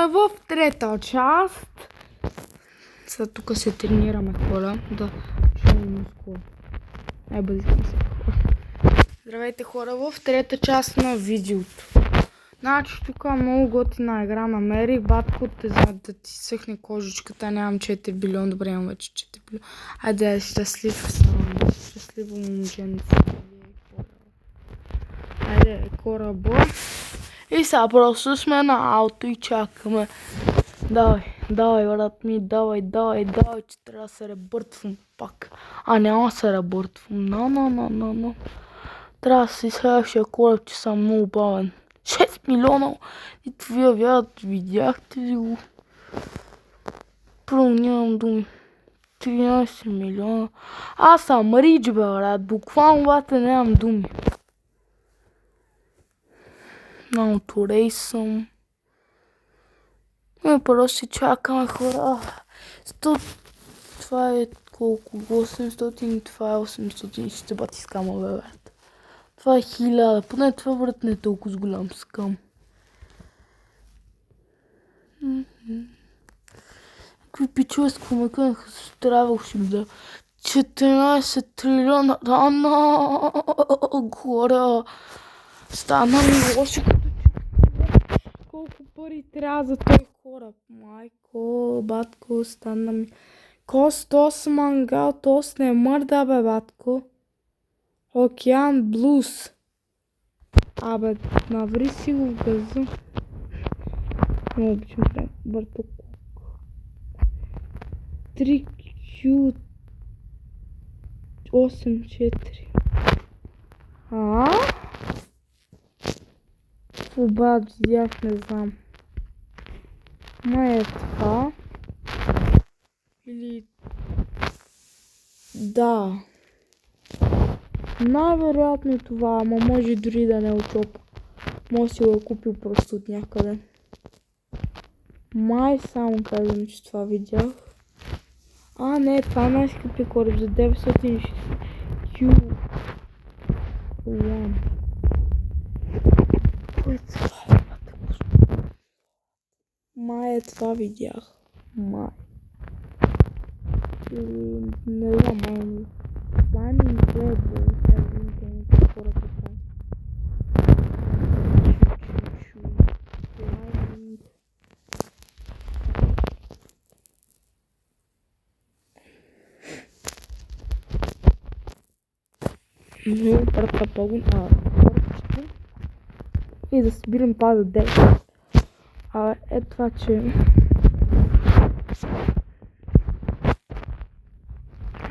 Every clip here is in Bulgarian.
В трета част. Сега тук се тренираме хора. Да чуем скоро. Най-бързикам се хора. Здравейте хора, в трета част на видеото. Значи тук много готина игра намерих. Батко да ти съхне кожичката. Нямам 4 билион. Добре, имам вече 4 билион. Айде да е щастлив съм. Щастливо момченце. Айде кораба. И сега просто сме на ауто и чакаме. Давай, брат ми, давай, че трябва да се ребъртвам пак. Няма да се ребъртвам. No. Трябва да си следващия кораб, че съм много бавен. 6 милиона! И вие видяхте ли го? Първо нямам думи. 13 милиона. Аз съм рич, бе, брат. Буквално бате нямам думи. Много турей съм. Просто си чакаме хора. 100... Това е колко? 800, това е 800. Ще бати скама, бе, брат. Това е 1000. Поне това, брат, не е толкова с голям скам. Какви пичове с комеканаха с Travelship, да. 14 трилиона. Хора. Стана ми лошо, като колко пари трябва за този кораб. Майко, батко, стана ми. Костос мангал, тос не мърда, бе, батко. Океан Блуз. Абе, наври си го в газа. Не обичам прям бъртоко. 3Q 84. Обад видях, не знам. Май е това. Или... Да. Най-вероятно това, ама може дори да не очопа. Може си го е купил просто от някъде. Май само казвам, че това видях. Не, това е най-скъпи кораб за 960 Q1. Май е това видях. Май. Не знам, май. Това не изглежда. Не прата погон, и да събирам това за 10. Е това, че...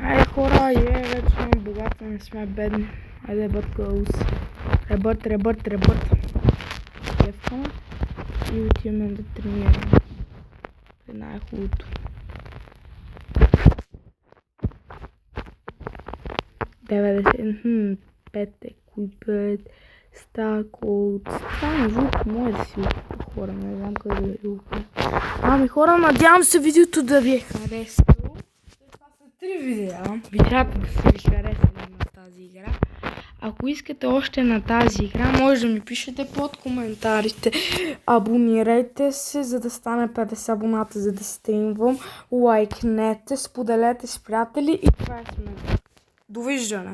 Айде хора, вече сме богати, не сме бедни. Айде ребърт. Левкаме и отиваме да тренираме. Това е най-хубавото. 90, 5 еквипет, стакот, това звук може да си хора, не знам къде да го кажа. Хора, надявам се видеото да ви е харесало. Това са 3 видеа. Видеята да са ви харесали на тази игра. Ако искате още на тази игра, може да ми пишете под коментарите. Абонирайте се, за да стане 50 абоната, за да стримвам. Лайкнете, споделете с приятели и това е сме. Довиждане!